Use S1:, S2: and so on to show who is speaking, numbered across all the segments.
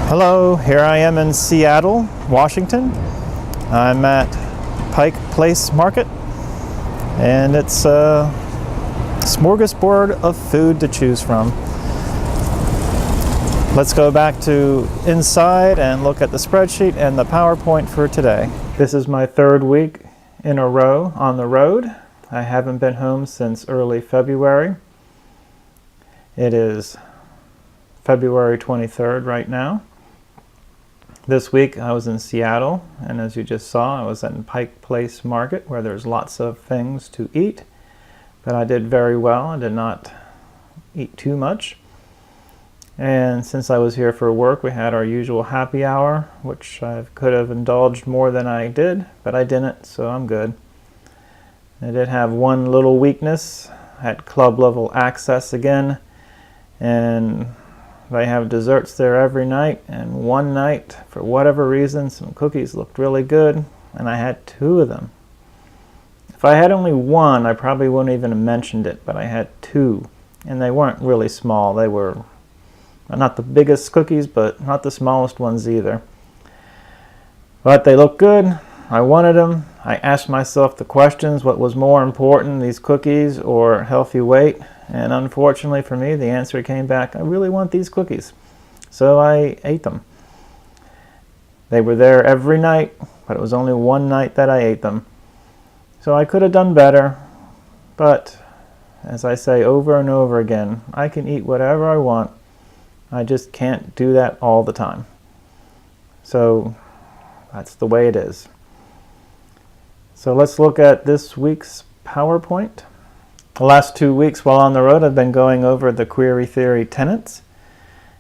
S1: Hello, here I am in Seattle, Washington. I'm at Pike Place Market, and it's a smorgasbord of food to choose from. Let's go back to inside and look at the spreadsheet and the PowerPoint for today. This is my third week in a row on the road. I haven't been home since early February. It is February 23rd right now. This week I was in Seattle, and as you just saw, I was in Pike Place Market where there's lots of things to eat, but I did very well. I did not eat too much. And since I was here for work, we had our usual happy hour, which I could have indulged more than I did, but I didn't, so I'm good. I did have one little weakness. I had club level access again, and they have desserts there every night, and one night, for whatever reason, some cookies looked really good, and I had 2 of them. If I had only one, I probably wouldn't even have mentioned it, but I had 2, and they weren't really small. They were not the biggest cookies, but not the smallest ones either. But they looked good. I wanted them. I asked myself the questions, what was more important, these cookies or healthy weight? And unfortunately for me, the answer came back, I really want these cookies. So I ate them. They were there every night, but it was only one night that I ate them. So I could have done better, but as I say over and over again, I can eat whatever I want. I just can't do that all the time. So that's the way it is. So let's look at this week's PowerPoint. The last 2 weeks while on the road, I've been going over the query theory tenets.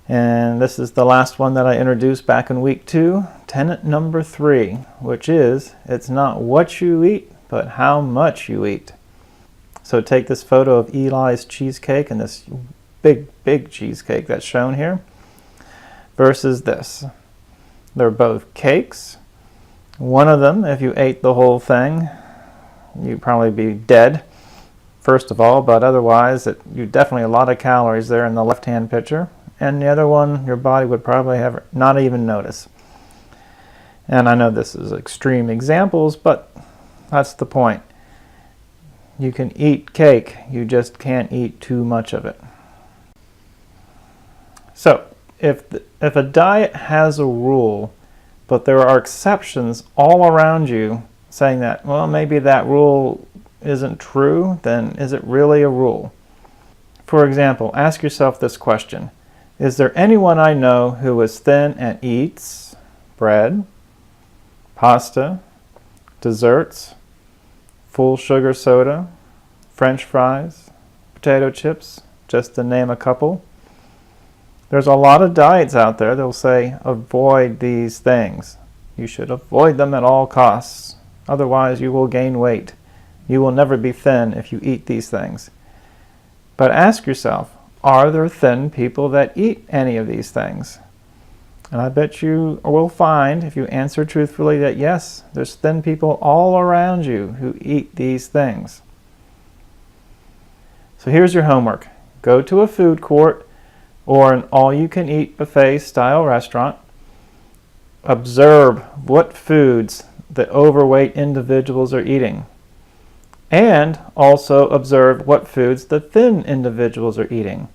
S1: And this is the last one that I introduced back in week 2, tenet number 3, which is, it's not what you eat, but how much you eat. So take this photo of Eli's cheesecake and this big cheesecake that's shown here versus this. They're both cakes. One of them, if you ate the whole thing, you'd probably be dead. First of all, but otherwise, you definitely a lot of calories there in the left-hand picture. And the other one, your body would probably have not even notice. And I know this is extreme examples, but that's the point. You can eat cake, you just can't eat too much of it. So, if a diet has a rule, but there are exceptions all around you saying that, well, maybe that rule isn't true, then is it really a rule? For example, ask yourself this question. Is there anyone I know who is thin and eats bread, pasta, desserts, full sugar soda, French fries, potato chips, just to name a couple? There's a lot of diets out there that will say, avoid these things. You should avoid them at all costs. Otherwise, you will gain weight. You will never be thin if you eat these things. But ask yourself, are there thin people that eat any of these things? And I bet you will find, if you answer truthfully, that yes, there's thin people all around you who eat these things. So here's your homework. Go to a food court or an all-you-can-eat buffet style restaurant. Observe what foods the overweight individuals are eating. And also observe what foods the thin individuals are eating.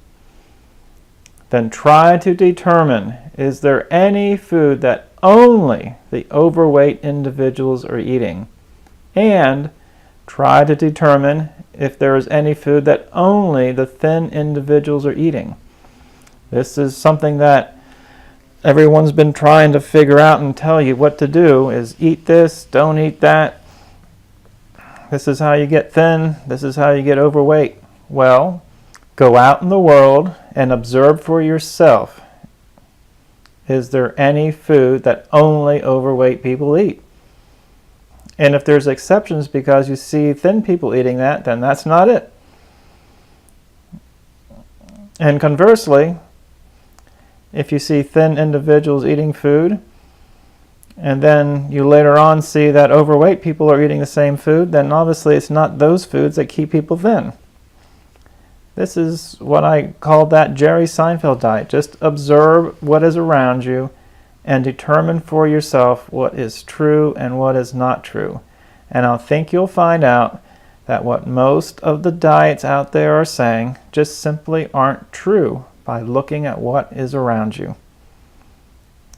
S1: Then try to determine, is there any food that only the overweight individuals are eating? And try to determine if there is any food that only the thin individuals are eating. This is something that everyone's been trying to figure out and tell you what to do, is eat this, don't eat that. This is how you get thin. This is how you get overweight. Well, go out in the world and observe for yourself. Is there any food that only overweight people eat? And if there's exceptions because you see thin people eating that, then that's not it. And conversely, if you see thin individuals eating food, and then you later on see that overweight people are eating the same food, then obviously it's not those foods that keep people thin. This is what I call that Jerry Seinfeld diet. Just observe what is around you and determine for yourself what is true and what is not true. And I think you'll find out that what most of the diets out there are saying just simply aren't true by looking at what is around you.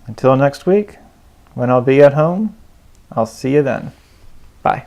S1: Until next week, when I'll be at home, I'll see you then. Bye.